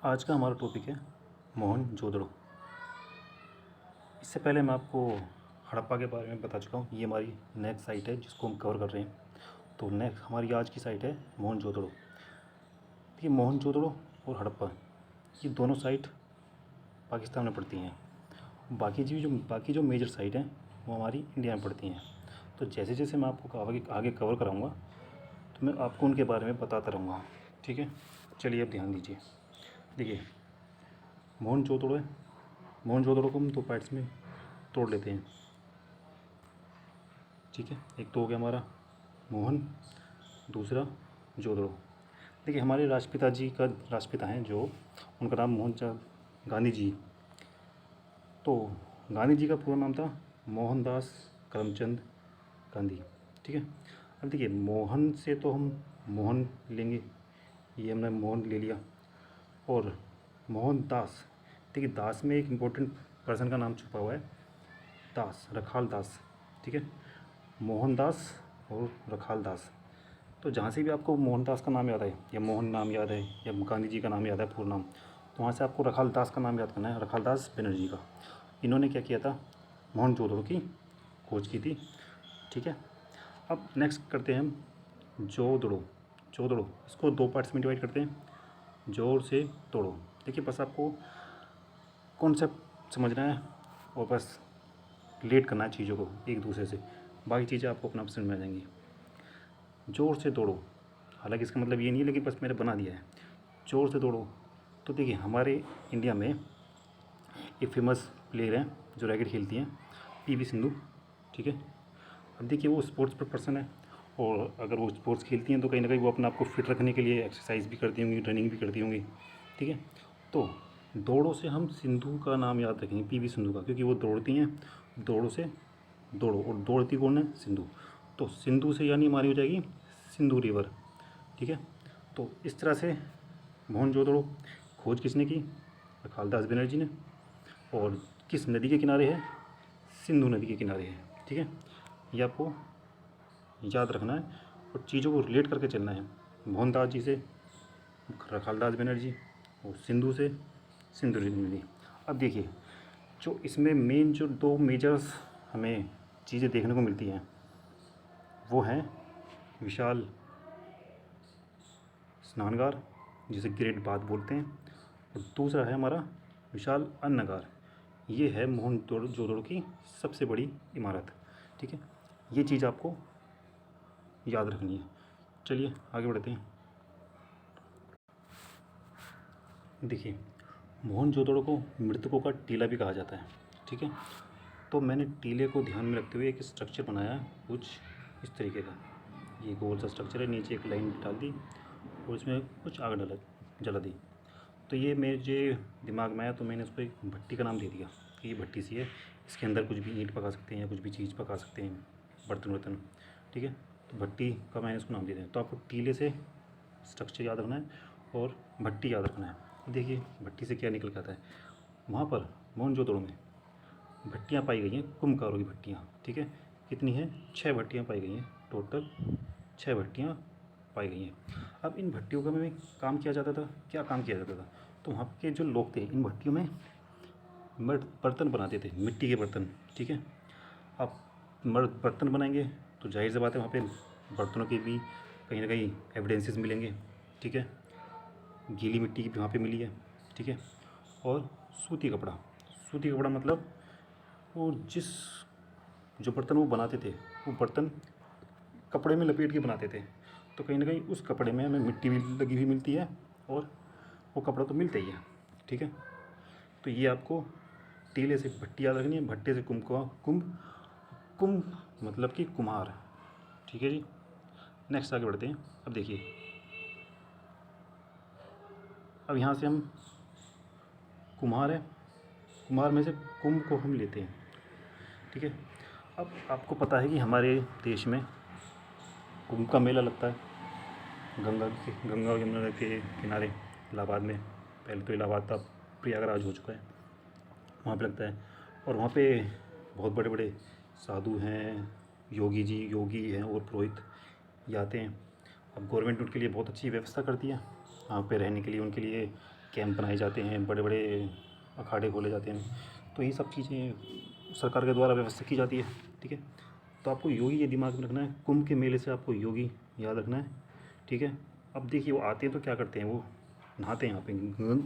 आज का हमारा टॉपिक है मोहनजोदड़ो। इससे पहले मैं आपको हड़प्पा के बारे में बता चुका हूँ। ये हमारी नेक्स्ट साइट है जिसको हम कवर कर रहे हैं। तो नेक्स्ट हमारी आज की साइट है मोहनजोदड़ो। देखिए, मोहनजोदड़ो और हड़प्पा ये दोनों साइट पाकिस्तान में पड़ती हैं। बाकी जो मेजर साइट हैं वो हमारी इंडिया में पड़ती हैं। तो जैसे जैसे मैं आपको आगे कवर कराऊँगा तो मैं आपको उनके बारे में बताता रहूँगा। ठीक है, चलिए अब ध्यान दीजिए। देखिए, मोहनजोदड़ो है। मोहनजोदड़ो को हम दो पार्ट्स में तोड़ लेते हैं। ठीक है, एक तो हो गया हमारा मोहन, दूसरा जोदड़ो। देखिए, हमारे राष्ट्रपिता हैं जो, उनका नाम मोहनचंद गांधी जी। तो गांधी जी का पूरा नाम था मोहनदास करमचंद गांधी। ठीक है, अब देखिए, मोहन से तो हम मोहन लेंगे, ये हमने मोहन ले लिया। और मोहनदास, देखिए दास में एक इम्पोर्टेंट पर्सन का नाम छुपा हुआ है, दास, रखाल दास। ठीक है, मोहनदास और रखाल दास। तो जहाँ से भी आपको मोहनदास का नाम याद आए या मोहन नाम याद है या गांधी जी का नाम याद है पूरा नाम, तो वहाँ से आपको रखाल दास का नाम याद करना है, रखाल दास बनर्जी का। इन्होंने क्या किया था, मोहनजोदड़ो की खोज की थी। ठीक है, अब नेक्स्ट करते हैं हम जोदड़ो। जोदड़ो, इसको दो पार्ट्स में डिवाइड करते हैं, जोड़ से तोड़ो। देखिए, बस आपको कॉन्सेप्ट समझना है और बस रिलेट करना है चीज़ों को एक दूसरे से, बाकी चीज़ें आपको अपना समझ में आ जाएंगी। जोर से दौड़ो, हालांकि इसका मतलब ये नहीं है, लेकिन बस मैंने बना दिया है जोर से दौड़ो। तो देखिए, हमारे इंडिया में एक फेमस प्लेयर हैं जो रैकेट खेलती हैं, पीवी सिंधु। ठीक है, अब देखिए, वो स्पोर्ट्स पर पर्सन है, और अगर वो स्पोर्ट्स खेलती हैं तो कहीं ना कहीं वो अपने आप को फिट रखने के लिए एक्सरसाइज भी करती होंगी, रनिंग भी करती होंगी। ठीक है, तो दौड़ों से हम सिंधु का नाम याद रखेंगे, पीवी सिंधु का, क्योंकि वो दौड़ती हैं। दौड़ों से दौड़ो, और दौड़ती कौन है, सिंधु। तो सिंधु से यानी हमारी हो जाएगी सिंधु रिवर। ठीक है, तो इस तरह से मोहनजोदड़ो खोज किसने की, रखालदास बनर्जी ने, और किस नदी के किनारे है, सिंधु नदी के किनारे है। ठीक है, ये आपको याद रखना है और चीज़ों को रिलेट करके चलना है। मोहनदास जी से रखालदास बनर्जी, और सिंधु से सिंधु नदी। अब देखिए, जो इसमें मेन जो दो मेजर्स हमें चीज़ें देखने को मिलती हैं वो हैं विशाल स्नानगार, जिसे ग्रेट बाथ बोलते हैं, और दूसरा है हमारा विशाल अन्नगार। ये है मोहनजोदड़ो की सबसे बड़ी इमारत। ठीक है, ये चीज़ आपको याद रखनी है। चलिए आगे बढ़ते हैं। देखिए, मोहनजोदड़ो को मृतकों का टीला भी कहा जाता है। ठीक है, तो मैंने टीले को ध्यान में रखते हुए एक स्ट्रक्चर बनाया है कुछ इस तरीके का। ये गोल सा स्ट्रक्चर है, नीचे एक लाइन डाल दी और इसमें कुछ आग जला दी। तो ये मेरे दिमाग में आया तो मैंने उसको एक भट्टी का नाम दे दिया कि ये भट्टी सी है, इसके अंदर कुछ भी ईंट पका सकते हैं या कुछ भी चीज़ पका सकते हैं, बर्तन। ठीक है, तो भट्टी का मैंने उसको नाम दे दिया। तो आपको टीले से स्ट्रक्चर याद रखना है और भट्टी याद रखना है। देखिए, भट्टी से क्या निकल के आता है, वहाँ पर मोहनजोदड़ो में भट्टियाँ पाई गई हैं, कुम्भकारों की भट्टियाँ। ठीक है, कितनी हैं, 6 भट्टियाँ पाई गई हैं, टोटल 6 भट्टियाँ पाई गई हैं। अब इन भट्टियों का में काम किया जाता था, क्या काम किया जाता था, तो वहाँ के जो लोग थे इन भट्टियों में बर्तन बनाते थे, मिट्टी के बर्तन। ठीक है, अब मर्द बर्तन बनाएंगे तो जाहिर सी बात है वहाँ पे बर्तनों के भी कहीं ना कहीं एविडेंसेस मिलेंगे। ठीक है, गीली मिट्टी की भी वहाँ पे मिली है। ठीक है, और सूती कपड़ा मतलब वो जो बर्तन वो बनाते थे, वो बर्तन कपड़े में लपेट के बनाते थे। तो कहीं ना कहीं उस कपड़े में हमें मिट्टी भी लगी हुई मिलती है और वो कपड़ा तो मिलता ही है। ठीक है, तो ये आपको टीले से भट्टी याद रखनी है, भट्टे से कुंभ मतलब कि कुम्हार। ठीक है जी, नेक्स्ट आगे बढ़ते हैं। अब देखिए, अब यहाँ से हम कुम्हार है, कुम्हार में से कुंभ को हम लेते हैं। ठीक है, अब आपको पता है कि हमारे देश में कुंभ का मेला लगता है गंगा यमुना के किनारे इलाहाबाद में। पहले तो इलाहाबाद था, प्रयागराज हो चुका है, वहाँ पे लगता है। और वहाँ पे बहुत बड़े बड़े साधु हैं, योगी हैं और पुरोहित ये आते हैं। अब गवर्नमेंट ने उनके लिए बहुत अच्छी व्यवस्था कर दी है, वहाँ पे रहने के लिए उनके लिए कैंप बनाए जाते हैं, बड़े बड़े अखाड़े खोले जाते हैं। तो ये सब चीज़ें सरकार के द्वारा व्यवस्था की जाती है, ठीक है। तो आपको योगी ये दिमाग में रखना है, कुंभ के मेले से आपको योगी याद रखना है, ठीक है। अब देखिए वो आते हैं तो क्या करते हैं, वो नहाते हैं यहाँ पे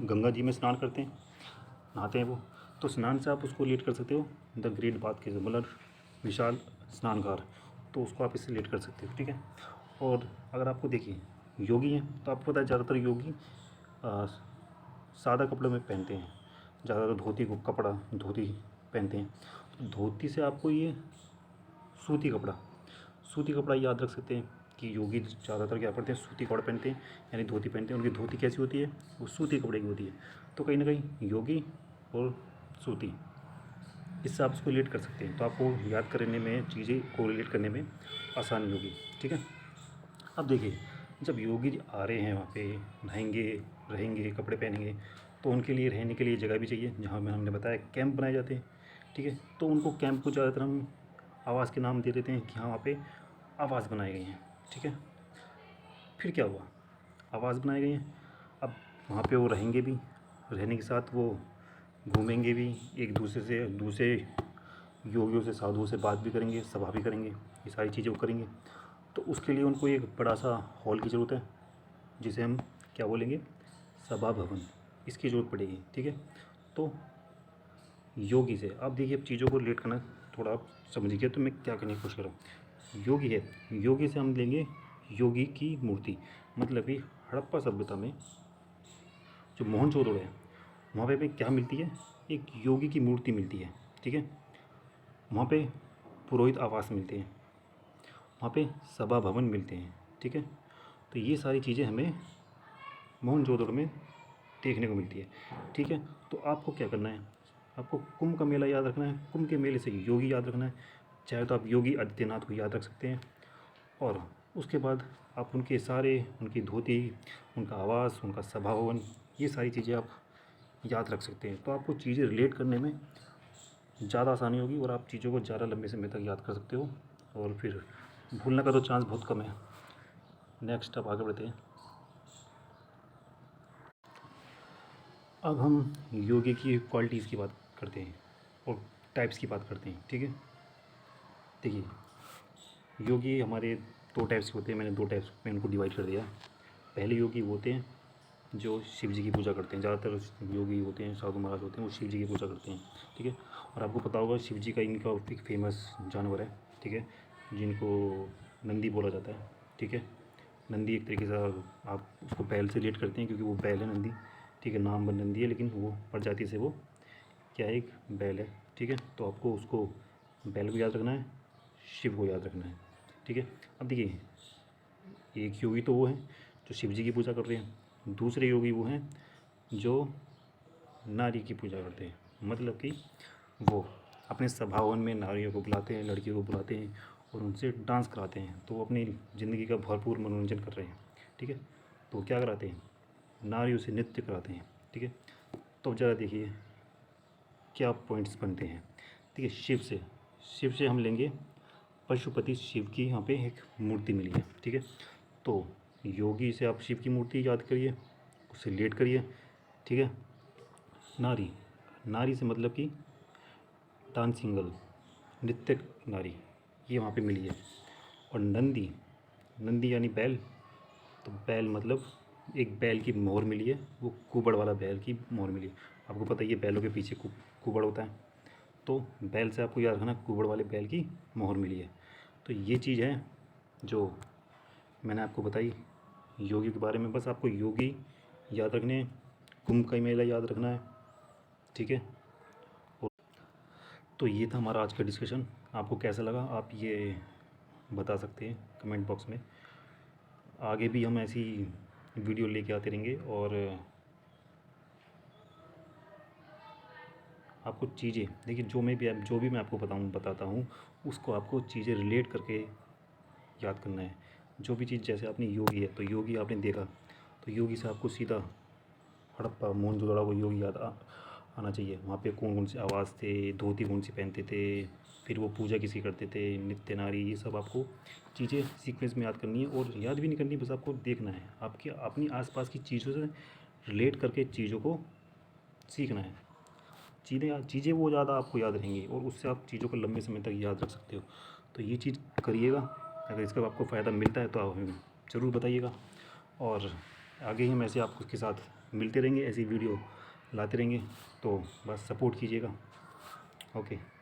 गंगा जी में स्नान करते हैं, नहाते हैं वो। तो स्नान से आप उसको रिलेट कर सकते हो द ग्रेट बाथ के, मतलब विशाल स्नानघर, तो उसको आप इससे रिलेट कर सकते हो, ठीक है। और अगर आपको देखिए योगी हैं तो आपको पता है ज़्यादातर योगी सादा कपड़ों में पहनते हैं, ज़्यादातर धोती को कपड़ा धोती पहनते हैं। तो धोती से आपको ये सूती कपड़ा याद रख सकते हैं कि योगी ज़्यादातर क्या करते हैं, सूती कपड़ा पहनते हैं, यानी धोती पहनते हैं। उनकी धोती कैसी होती है, वो सूती कपड़े की होती है। तो कहीं ना कहीं योगी और सूती, इससे आप उसको रिलेट कर सकते हैं, तो आपको याद करने में, चीज़ें को रिलेट करने में आसानी होगी, ठीक है। अब देखिए जब योगी जी आ रहे हैं वहाँ पे, नहाएंगे, रहेंगे, कपड़े पहनेंगे, तो उनके लिए रहने के लिए जगह भी चाहिए, जहाँ में हमने बताया कैंप बनाए जाते हैं, ठीक है। तो उनको कैंप को ज़्यादातर हम आवास के नाम दे देते हैं कि हाँ वहाँ पे आवास बनाए गए हैं, ठीक है। फिर क्या हुआ, आवास बनाए गए हैं, अब वहाँ पे वो रहेंगे भी, रहने के साथ वो घूमेंगे भी, एक दूसरे से, दूसरे योगियों से, साधुओं से बात भी करेंगे, सभा भी करेंगे, ये सारी चीज़ें वो करेंगे। तो उसके लिए उनको एक बड़ा सा हॉल की ज़रूरत है, जिसे हम क्या बोलेंगे, सभा भवन, इसकी ज़रूरत पड़ेगी, ठीक है। तो योगी से आप देखिए, अब चीज़ों को रिलेट करना थोड़ा आप समझिए, तो मैं क्या करने की कोशिश कर रहा हूँ। योगी है, योगी से हम लेंगे योगी की मूर्ति, मतलब कि हड़प्पा सभ्यता में जो मोहनजोदड़ो है, वहाँ पे क्या मिलती है, एक योगी की मूर्ति मिलती है, ठीक है। वहाँ पे पुरोहित आवास मिलते हैं, वहाँ पे सभा भवन मिलते हैं, ठीक है। तो ये सारी चीज़ें हमें मोहनजोदड़ो में देखने को मिलती है, ठीक है। तो आपको क्या करना है, आपको कुंभ का मेला याद रखना है, कुंभ के मेले से योगी याद रखना है। चाहे तो आप योगी आदित्यनाथ को याद रख सकते हैं, और उसके बाद आप उनके सारे, उनकी धोती, उनका आवास, उनका सभा भवन, ये सारी चीज़ें आप याद रख सकते हैं। तो आपको चीज़ें रिलेट करने में ज़्यादा आसानी होगी, और आप चीज़ों को ज़्यादा लंबे समय तक याद कर सकते हो, और फिर भूलने का तो चांस बहुत कम है। नेक्स्ट अब आगे बढ़ते हैं। अब हम योगी की क्वालिटीज़ की बात करते हैं और टाइप्स की बात करते हैं, ठीक है। देखिए योगी हमारे दो टाइप्स के होते हैं, मैंने दो टाइप्स में इनको डिवाइड कर दिया। पहले योगी वो होते हैं जो शिव जी की पूजा करते हैं, ज़्यादातर योगी होते हैं, साधु महाराज होते हैं, वो शिव जी की पूजा करते हैं, ठीक है। और आपको पता होगा शिव जी का इनका एक फेमस जानवर है, ठीक है, जिनको नंदी बोला जाता है, ठीक है। नंदी एक तरीके से आप उसको बैल से रिलेट करते हैं, क्योंकि वो बैल है नंदी, ठीक है, नाम नंदी है, लेकिन वो प्रजाति से वो क्या है, एक बैल है, ठीक है। तो आपको उसको, बैल को याद रखना है, शिव को याद रखना है, ठीक है। अब देखिए एक योगी तो वो हैं जो शिव जी की पूजा कर रहे हैं, दूसरे योगी वो हैं जो नारी की पूजा करते हैं, मतलब कि वो अपने सभावन में नारियों को बुलाते हैं, लड़कियों को बुलाते हैं, और उनसे डांस कराते हैं। तो वो अपनी ज़िंदगी का भरपूर मनोरंजन कर रहे हैं, ठीक है। तो क्या कराते हैं, नारियों से नृत्य कराते हैं, ठीक है। तो ज़रा देखिए क्या पॉइंट्स बनते हैं। देखिए शिव से हम लेंगे पशुपति शिव की, यहाँ पे एक मूर्ति मिली है, ठीक है। तो योगी से आप शिव की मूर्ति याद करिए, उससे रिलेट करिए, ठीक है। नारी से मतलब कि डांसिंग गर्ल, नृत्य नारी, ये वहाँ पे मिली है। और नंदी यानी बैल, तो बैल मतलब एक बैल की मोहर मिली है, वो कुबड़ वाला बैल की मोहर मिली है। आपको पता ही है बैलों के पीछे कुबड़ होता है, तो बैल से आपको याद रखना कुबड़ वाले बैल की मोहर मिली है। तो ये चीज़ है जो मैंने आपको बताई योगी के बारे में। बस आपको योगी याद रखने हैं, कुंभ का मेला याद रखना है, ठीक है। और तो ये था हमारा आज का डिस्कशन। आपको कैसा लगा आप ये बता सकते हैं कमेंट बॉक्स में। आगे भी हम ऐसी वीडियो लेके आते रहेंगे, और आपको चीज़ें देखिए, जो भी मैं आपको बताता हूँ उसको आपको चीज़ें रिलेट करके याद करना है। जो भी चीज़, जैसे आपने योगी है तो योगी आपने देखा, तो योगी से आपको सीधा हड़प्पा मोहनजोदड़ो वो योगी आना चाहिए। वहाँ पे कौन कौन से आवास थे, धोती कौन सी पहनते थे, फिर वो पूजा किसी करते थे, नित्य नारी, ये सब आपको चीज़ें सीक्वेंस में याद करनी है, और याद भी नहीं करनी, बस आपको देखना है। आपके अपनी आसपास की चीज़ों से रिलेट करके चीज़ों को सीखना है। चीज़ें वो ज़्यादा आपको याद रहेंगी और उससे आप चीज़ों को लंबे समय तक याद रख सकते हो। तो ये चीज़ करिएगा। अगर इसका आपको फ़ायदा मिलता है तो आप हमें ज़रूर बताइएगा, और आगे हम ऐसे आपके के साथ मिलते रहेंगे, ऐसी वीडियो लाते रहेंगे। तो बस सपोर्ट कीजिएगा। ओके।